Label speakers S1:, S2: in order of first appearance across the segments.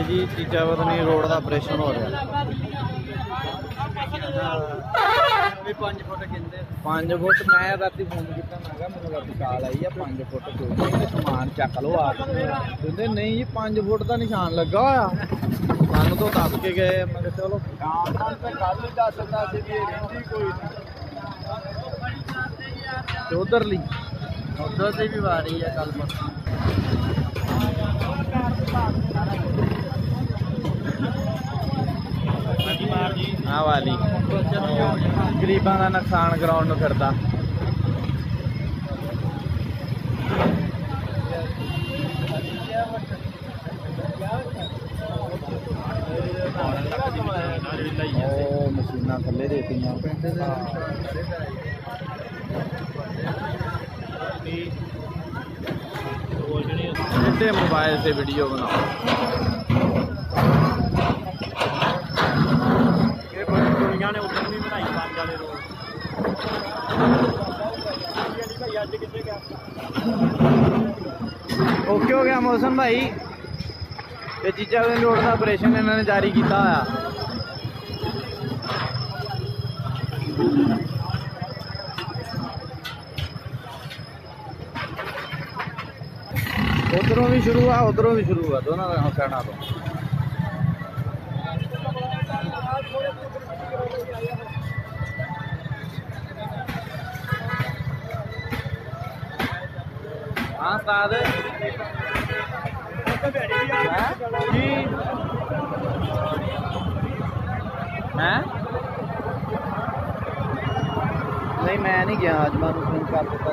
S1: जी चीजा पता नहीं रोड का ऑपरेशन हो रहा 5 फुट कहते 5 फुट मैं रात फोन किया मैं मैंने रात कॉल आई है 5 फुट समान चक लो आ कहते नहीं जी 5 फुट का निशान लगा होया सानू तो दस के गए मैं चलो उधरली उधर से भी आ रही है कल हाँ वाली गरीबों का नुकसान कराने फिरता मशीन थले देती मोबाइल से वीडियो बनाओ ने उधर भी बनाई 5 वाले रोड ओके हो गया मौसम भाई ये चीजा रोड का ऑपरेशन इन्होंने जारी किया होया उधरों भी शुरू हुआ उधरों भी शुरू हुआ दोनों साइडों तो हाँ उस्ताद जी हैं नहीं मैं नहीं गया आज मैं फोन कर दिता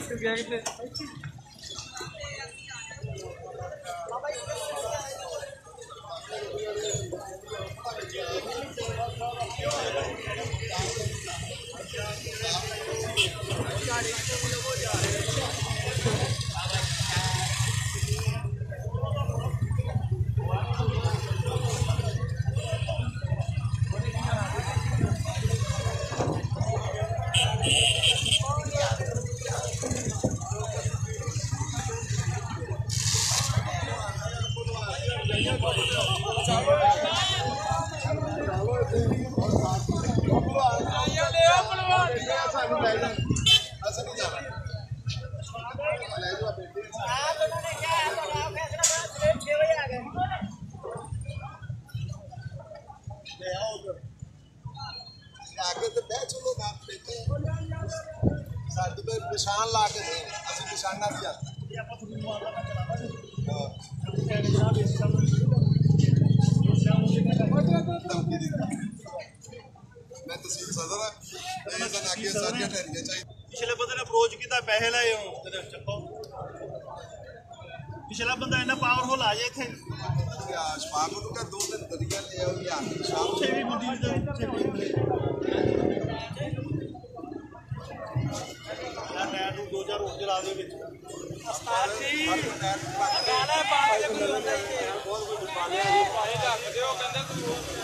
S1: गया कितने निशान ला के असं निशाना दिया मैं तहसील सदर पिछले बंदे ने अप्रोच किया पैसे लाए
S2: ਪਿਛਲਾ ਬੰਦਾ ਇੰਨਾ ਪਾਵਰਫੁਲ ਆ ਜਾਏ ਇੱਥੇ
S3: ਸ਼ਾਮ ਨੂੰ ਕਾ 2 ਦਿਨ ਵਧੀਆ ਲੈ ਆਉਗੀ ਆ ਸ਼ਾਮ
S2: ਛੇ ਵੀ ਮੁੰਡੀ ਟਾਇਰ ਨੂੰ 2-4 ਹੋਰ ਚਲਾ ਦੇ ਵਿੱਚ ਉਸਤਾਦ ਜੀ ਗਾਣਾ ਪਾ ਕੇ ਬਹੁਤ ਕੁਝ ਪਾਲਿਆ ਜੀ ਭਾਈ ਰੱਖ ਦਿਓ ਕਹਿੰਦੇ ਤੂੰ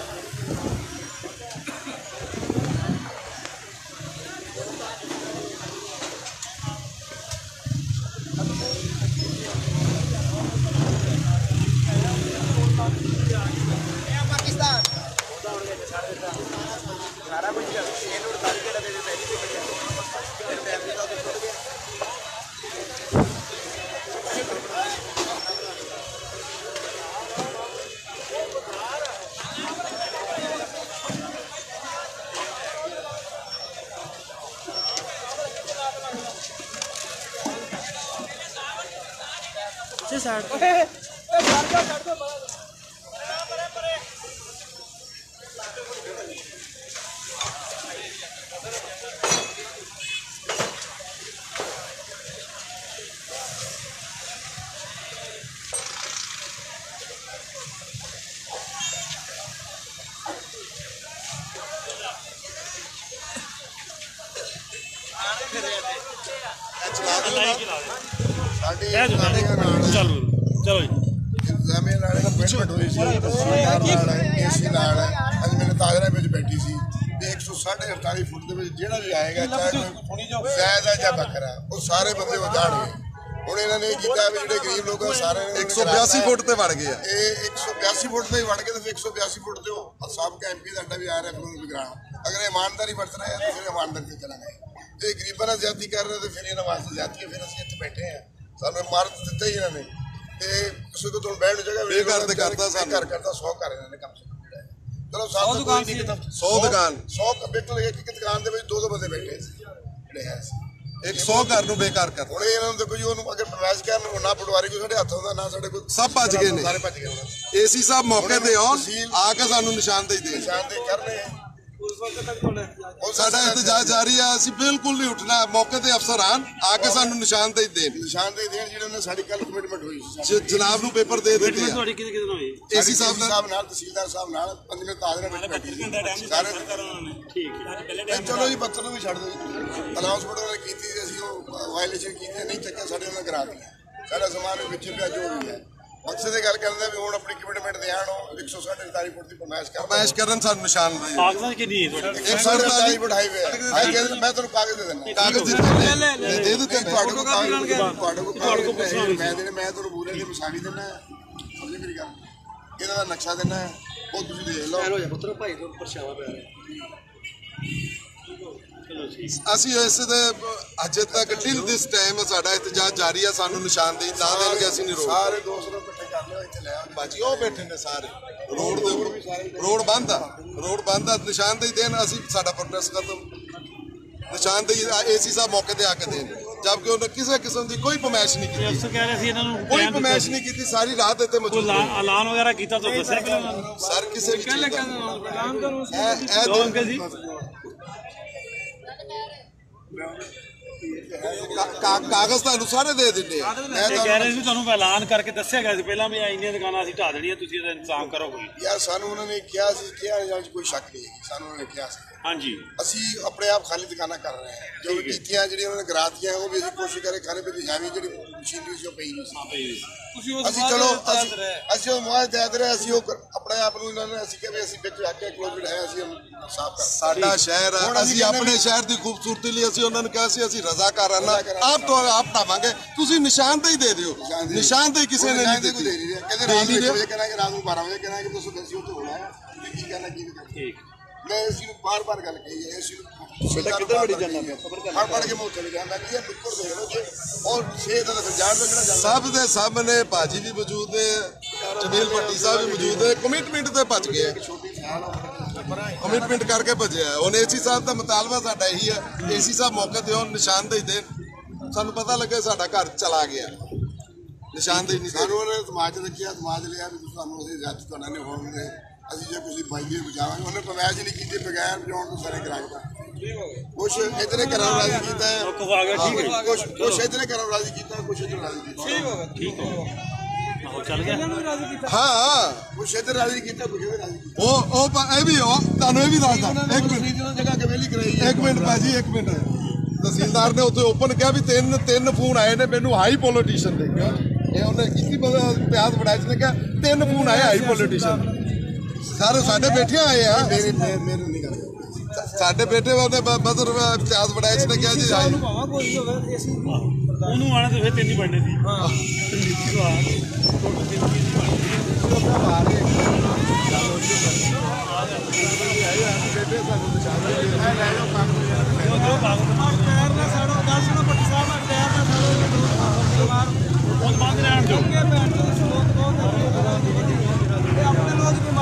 S2: साइड चलो चलो
S3: इंतजामिया अपॉइंटमेंट हुई सी नाल अज मैंने ताजरा में बैठी सी 148 फुट के जोड़ा भी आएगा चाहे फैद है या बकरा वो सारे बंदे वो जाएंगे ਹੁਣ ਇਹਨਾਂ ਨੇ ਕੀਤਾ ਵੀ ਜਿਹੜੇ ਗਰੀਬ ਲੋਕ ਆ ਸਾਰੇ
S4: 182 ਫੁੱਟ ਤੇ ਵੜ ਗਏ ਆ
S3: ਇਹ 182 ਫੁੱਟ ਤੇ ਵੜ ਕੇ ਤੇ 182 ਫੁੱਟ ਤੇ ਉਹ ਸਾਬਕਾ ਐਮਪੀ ਦਾ ਅੱਡਾ ਵੀ ਆ ਰਿਹਾ ਫਿਰੋਜ਼ ਬਿਗਰਾਣਾ ਅਗਰ ਇਮਾਨਦਾਰੀ ਵਰਤ ਰਹੇ ਆ ਤਾਂ ਫਿਰ ਇਮਾਨਦਾਰੀ ਤੇ ਚੱਲਾਂਗੇ ਜੇ ਗਰੀਬਾਂ ਨਾਲ ਜ਼ਿਆਦਤੀ ਕਰ ਰਹੇ ਤੇ ਫਿਰ ਇਹਨਾਂ ਵਾਸਤੇ ਜ਼ਿਆਦਤੀ ਫਿਰ ਅਸੀਂ ਇੱਥੇ ਬੈਠੇ ਆ ਸਾਨੂੰ ਮਾਰ ਦਿੱਤਾ ਹੀ ਇਹਨਾਂ ਨੇ ਤੇ ਕਿਸੇ ਤੋਂ ਬੈਠ ਨੂੰ ਜਗ੍ਹਾ
S4: ਬੇਘਰ ਤੇ ਕਰਦਾ ਸਾਨੂੰ
S3: ਘਰ ਕਰਦਾ 100 ਘਰ ਇਹਨਾਂ ਨੇ ਕੰਮ ਜਿਹੜਾ ਚਲੋ ਸਾਡਾ ਕੋਈ ਨਹੀਂ ਕਿਤਾ
S4: 100 ਦੁਕਾਨ
S3: 100 ਕੰਪਿਊਟਰ ਇੱਕ ਇੱਕ ਦੁਕਾਨ ਦੇ ਵਿੱਚ ਦੋ ਦੋ ਬੰਦੇ ਬੈਠੇ ਸੀ ਜਿਹੜੇ ਹੈ
S4: 100 ਘਰ ਨੂੰ ਬੇਕਾਰ ਕਰ
S3: ਹੁਣ ਇਹਨਾਂ ਨੂੰ ਦੇਖੋ ਜੀ ਉਹਨੂੰ ਅਗਰ ਪ੍ਰਵਾਸ ਕਰਨ ਨਾ ਪਟਵਾਰੀ ਕੋਈ ਸਾਡੇ ਹੱਥ ਹੁੰਦਾ ਨਾ ਸਾਡੇ ਕੋਈ
S4: ਸਭ ਭੱਜ ਗਏ ਨੇ
S3: ਸਾਰੇ ਭੱਜ ਗਏ
S4: ਏਸੀ ਸਾਹਿਬ ਮੌਕੇ ਤੇ ਆਉਣ ਆ ਕੇ ਸਾਨੂੰ ਨਿਸ਼ਾਨਦੇਹੀ ਦੇਣ
S3: ਨਿਸ਼ਾਨਦੇਹੀ ਕਰਨੇ
S4: ਸਾਡਾ ਇhtਜਾਜ ਜਾਰੀ ਹੈ ਅਸੀਂ ਬਿਲਕੁਲ ਨਹੀਂ ਉੱਠਣਾ ਮੌਕੇ ਤੇ ਅਫਸਰ ਆਣ ਆ ਕੇ ਸਾਨੂੰ ਨਿਸ਼ਾਨਦੇਹੀ ਦੇਣ
S3: ਜਿਹੜੇ ਨੇ ਸਾਡੀ ਕੱਲ ਕਮਿਟਮੈਂਟ ਹੋਈ ਸੀ
S4: ਜਨਾਬ ਨੂੰ ਪੇਪਰ ਦੇ ਦਿੱਤੇ ਆ
S2: ਤੁਹਾਡੀ ਕਿਹਦੇ ਕਿਹਦੇ ਹੋਈ
S4: ਏਸੀ ਸਾਹਿਬ
S3: ਨਾਲ ਤਹਿਸੀਲਦਾਰ ਸਾਹਿਬ ਨਾਲ ਪੰਜਵੇਂ ਤਾਜਰੇ ਵਿੱਚ ਬੈਠੇ ਸਾਰੇ ਠੀਕ ਹੈ ਚਲੋ ਜੀ ਪੱਤਰ ਨੂੰ ਵੀ ਛੱਡ ਦਿਓ ਅਨਾਉਂਸਮੈਂਟ ਉਹਨਾਂ ਨੇ ਕੀਤੀ ਸੀ ਅਸੀਂ ਉਹ ਵਾਇਲੇਸ਼ਨ ਕੀਤੀ ਨਹੀਂ ਚੱਕਿਆ ਸਾਡੇ ਉਹਨਾਂ ਕਰਾ ਦਿੱਤੀ ਸਾਡਾ ਸਮਾਨ ਵਿੱਚ ਪਿਆ ਜੋ ਵੀ ਹੈ ਮਕਸਦ ਇਹ ਗੱਲ ਕਰਦਾ ਵੀ ਹੁਣ ਆਪਣੀ ਕਮਿਟਮੈਂਟ ਦੇ ਆਣ 147 ਫੁੱਟ ਦੀ
S4: ਫਰਮਾਇਸ਼ ਕਰਨ ਸਾਨੂੰ ਨਿਸ਼ਾਨਦੇਹੀ
S2: ਕਾਗਜ਼ਾਂ ਕਿੰਨੀ ਹੈ ਤੁਹਾਡੀ
S3: 147 ਫੁੱਟ ਹਾਈਵੇ ਹੈ ਮੈਂ ਤੁਹਾਨੂੰ ਕਾਗਜ਼ ਦੇ ਦਿੰਦਾ
S4: ਕਾਗਜ਼ ਦੇ ਦਿੱਤੇ
S3: ਤੁਹਾਡੇ ਕੋਲ ਤੁਹਾਡੇ ਕੋਲ ਮੈਂ ਤੁਹਾਨੂੰ ਬੋਲਿਆ ਕਿ ਮਸਾਲੀ ਦੇਣਾ ਸਮਝ ਮੇਰੀ ਗੱਲ ਇਹਨਾਂ ਦਾ ਨਕਸ਼ਾ ਦੇਣਾ ਉਹ ਤੁਸੀਂ ਦੇਖ ਲਓ
S2: ਹੋ ਜਾ ਪੁੱਤਰ ਭਾਈ ਤੋਂ ਪਰਛਾਵਾ ਪਿਆ ਰਿਹਾ
S4: ਅਸੀਂ ਇਸ ਦੇ ਅਜੇ ਤੱਕ ਟਿਲ ਦਿਸ ਟਾਈਮ ਸਾਡਾ ਇhtਜਾਜ ਜਾਰੀ ਆ ਸਾਨੂੰ ਨਿਸ਼ਾਨਦੇਹੀ ਨਾ ਦੇਣਗੇ ਅਸੀਂ ਨਹੀਂ ਰੋਕ
S3: ਸਾਰੇ ਦੋਸਤ ਨੂੰ ਇਕੱਠੇ ਕਰ ਲਿਓ ਇੱਥੇ ਲੈ ਆਓ
S4: ਬਾਜੀ ਉਹ ਬੈਠੇ ਨੇ ਸਾਰੇ ਰੋਡ ਦੇ ਉੱਪਰ ਰੋਡ ਬੰਦ ਆ ਨਿਸ਼ਾਨਦੇਹੀ ਦੇਣ ਅਸੀਂ ਸਾਡਾ ਪ੍ਰੋਟੈਸਟ ਖਤਮ ਨਿਸ਼ਾਨਦੇਹੀ ਏਸੀ ਸਾਹਿਬ ਮੌਕੇ ਤੇ ਆ ਕੇ ਦੇਣ ਜਦਕਿ ਉਹਨੇ ਕਿਸੇ ਕਿਸਮ ਦੀ ਕੋਈ ਪਰਮਿਸ਼ ਨਹੀਂ ਕੀਤੀ
S2: ਅਫਸਰ ਕਹਿ ਰਹੇ ਸੀ ਇਹਨਾਂ ਨੂੰ
S4: ਕੋਈ ਪਰਮਿਸ਼ ਨਹੀਂ ਕੀਤੀ ਸਾਰੀ ਰਾਤ ਇੱਥੇ ਮੌਜੂਦ
S2: ਐਲਾਨ ਵਗੈਰਾ ਕੀਤਾ ਤਾਂ ਦੱਸਿਆ ਕਿ
S4: ਸਰ ਕਿਸੇ ਵੀ ਚੀਜ਼ ਦਾ
S2: ਐਲਾਨ ਕਰੋ ਅੰਕਲ ਜੀ
S4: ਕਾਗਜ਼ ਤੁਹਾਨੂੰ ਸਾਰੇ ਦੇ ਦਿੰਦੇ ਆ
S2: ਮੈਂ ਕਹਿ ਰਹੇ ਸੀ ਤੁਹਾਨੂੰ ਐਲਾਨ ਕਰਕੇ ਦੱਸਿਆ ਗਿਆ ਸੀ ਪਹਿਲਾਂ ਵੀ ਇੰਨੀਆਂ ਦੁਕਾਨਾਂ ਅਸੀਂ ਢਾ ਦੇਣੀਆਂ ਤੁਸੀਂ ਇਹਦਾ ਇੰਤਜ਼ਾਮ ਕਰੋ ਕੋਈ
S3: ਯਾਰ ਸਾਨੂੰ ਉਹਨਾਂ ਨੇ ਕਿਹਾ ਸੀ ਜਾਂ ਕੋਈ ਸ਼ੱਕ ਨਹੀਂ ਹੈ ਸਾਨੂੰ ਉਹਨਾਂ ਨੇ ਕਿਹਾ ਸੀ
S2: ਹਾਂਜੀ
S3: ਅਸੀਂ ਆਪਣੇ ਆਪ ਖਾਲੀ ਦੁਕਾਨਾਂ ਕਰ ਰਹੇ ਹਾਂ ਜੋ ਕੀਤੀਆਂ ਜਿਹੜੀਆਂ ਉਹਨਾਂ ਨੇ ਗਰਾਤੀਆਂ ਉਹ ਵੀ ਅਸੀਂ ਕੋਸ਼ਿਸ਼ ਕਰੇ ਖਾਣੇ ਪੀਣੇ ਜਾਵੀਂ ਜਿਹੜੀ ਮਸ਼ੀਨਰੀ ਸੀ ਉਹ ਪਈ ਨਹੀਂ ਸੀ ਅਸੀਂ ਚਲੋ ਅਸੀਂ ਉਹ ਮੁਆਵਜ਼ਾ ਦੇ ਰਹੇ ਅਸੀਂ ਉਹ ਆਪਣੇ ਆਪ ਨੂੰ ਇਹਨਾਂ ਨੇ ਅਸੀਂ ਕਿਹਾ ਵੀ ਅਸੀਂ ਵਿੱਚ ਆ ਕੇ ਕਲੋਜ਼ਡ ਹੈ ਅਸੀਂ ਸਾਫ਼ ਕਰ
S4: ਸਾਡਾ ਸ਼ਹਿਰ ਹੈ ਅਸੀਂ ਆਪਣੇ ਸ਼ਹਿਰ ਦੀ ਖੂਬਸੂਰਤੀ ਲਈ ਅਸੀਂ ਉਹਨਾਂ ਨੂੰ ਕਿਹਾ ਸੀ ਅਸੀਂ ਰਜ਼ਾਕਾਰ ਹਾਂ ਆਪ ਤੋਂ ਆਪ ਢਾਵਾਂਗੇ ਤੁਸੀਂ ਨਿਸ਼ਾਨਦੇਹੀ ਦੇ ਦਿਓ ਨਿਸ਼ਾਨਦੇਹੀ ਕਿਸੇ ਨੇ ਨਹੀਂ ਦਿੱਤੀ
S3: ਕਹਿੰਦੇ ਰਾਤ ਨੂੰ 1 ਵਜੇ ਕਹਿੰਦਾ ਕਿ ਰਾਤ ਨੂੰ 12 ਵਜੇ ਕਹਿੰਦਾ ਕਿ ਤੁਸੀਂ ਦੱਸੀ ਉੱਥੇ ਹੋਣਾ ਹੈ ਕੀ ਕਹਿਣਾ ਕੀ ਠੀਕ ਮੈਂ ਇਸ ਨੂੰ ਬਾਰ-ਬਾਰ ਗੱਲ ਕਹੀ ਹੈ ਇਸ ਨੂੰ
S2: ਬੇਟਾ ਕਿੱਧਰ ਵੜੀ ਜਾਣਾ ਪਿਆ ਖਬਰ ਕਰ
S3: ਪੜ ਕੇ ਮੂੰਹ ਚਲੇ ਜਾਂਦਾ ਕਿ ਇਹ ਬਿਲਕੁਲ ਦੇਖ ਲਓ ਜੀ ਔਰ ਛੇ ਦਾ ਜਾਣ ਦਾ ਕਿਹੜਾ ਜਾਂਦਾ
S4: ਸਭ ਦੇ ਸਾਹਮਣੇ ਬਾਜੀ ਵੀ ਮੌਜੂਦ ਹੈ ਜਮੀਲ ਭੱਟੀ ਸਾਹਿਬ ਵੀ ਮੌਜੂਦ ਹੈ ਕਮਿਟਮੈਂਟ ਤੇ ਭੱਜ ਗਏ ਕਮਿਟਮੈਂਟ ਕਰਕੇ ਭੱਜਿਆ ਹੁਣ ਏਸੀ ਸਾਹਿਬ ਦਾ ਮੁਤਾਲਬਾ ਸਾਡਾ ਇਹੀ ਹੈ ਏਸੀ ਸਾਹਿਬ ਮੌਕੇ ਤੇ ਉਹ ਨਿਸ਼ਾਨਦੇਹੀ ਦੇਣ ਸਾਨੂੰ ਪਤਾ ਲੱਗੇ ਸਾਡਾ ਘਰ ਚਲਾ ਗਿਆ ਨਿਸ਼ਾਨਦੇਹੀ ਨਹੀਂ
S3: ਸਾਨੂੰ ਉਹਨੇ ਸਮਾਜ ਰੱਖਿਆ ਸਮਾਜ ਲਿਆ ਵੀ ਤੁਹਾਨੂੰ ਅਸੀਂ ਜੱਜ ਤੁਹਾਡਾ ਨੇ ਹੋਣਗੇ ਅਸੀਂ ਜੇ ਤੁਸੀਂ ਬਾਈਏ ਬਚਾਵਾਂਗੇ ਉਹਨੇ ਪਰਵਾਇਸ਼ ਨਹੀਂ ਕੀਤੀ ਬਗੈਰ ਬਚਾਉਣ ਤੋਂ ਸਾਰੇ ਕਰਾਂਗਾ ਕੁਛ ਇਤਨੇ ਕਰਾਂ ਰਾਜੀ ਕੀਤਾ ਹੈ ਕੁਛ ਇਤਨੇ ਕਰਾਂ ਰਾਜੀ ਕੀਤਾ ਕੁਛ ਇਤਨੇ ਰਾਜੀ ਕੀਤਾ
S2: ਠੀਕ ਹੋ ਗਿਆ ਚੱਲ ਗਿਆ
S4: ਹਾਂ
S3: ਕੁਛ ਇੱਧਰ ਰਾਜੀ ਕੀਤਾ ਕੁਛ ਇੱਧਰ ਰਾਜੀ ਕੀਤਾ
S4: ਉਹ ਇਹ ਵੀ ਤੁਹਾਨੂੰ ਇਹ ਵੀ ਦੱਸਦਾ ਇੱਕ ਮਿੰਟ
S3: ਜਿਹਨਾਂ ਜਗ੍ਹਾ ਕਵੇਲੀ ਕਰਾਈ ਹੈ
S4: ਇੱਕ ਮਿੰਟ ਭਾਜੀ ਇੱਕ ਮਿੰਟ ਤਹਿਸੀਲਦਾਰ ਨੇ ਉੱਥੇ ਓਪਨ ਕਿਹਾ ਵੀ ਤਿੰਨ ਫੋਨ ਆਏ ਨੇ ਮੈਨੂੰ ਹਾਈ ਪੋਲੀਟੀਸ਼ੀਅਨ ਦੇ ਕਿਹਾ ਇਹ ਉਹਨੇ ਕੀਤੀ ਪਿਆਜ਼ ਵੜਾਇਚ ਨੇ ਕਿਹਾ 3 ਫੋਨ ਆਏ ਹਾਈ ਪੋਲੀਟੀਸ਼ੀਅਨ ਸਾਰੇ ਸਾਡੇ ਬੈਠੇ ਆਏ ਆ
S3: ਮੇਰੇ ਨਹੀਂ ਗੱਲ
S4: ਸਾਡੇ ਬੇਟੇ ਉਹਨੇ ਬਦਰ ਪਿਆਜ਼ ਵੜਾਇਚ ਨੇ ਕਿਹਾ ਜੀ ਹਾਈ
S2: ਉਹਨੂੰ ਆਣਾ ਤੇ ਫਿਰ 3 ਹੀ ਬਣਨੇ ਸੀ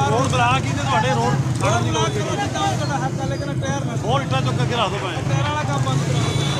S2: ਰੋਡ ਬਲਾ ਕੀ ਨੇ ਤੁਹਾਡੇ ਰੋਡ ਹੋਰ ਇੱਟਾਂ ਚੁੱਕ ਕੇ ਲਾ ਦੋ ਭਾਵੇਂ ਟਾਇਰ ਵਾਲਾ ਕੰਮ ਬੰਦ ਕਰਾ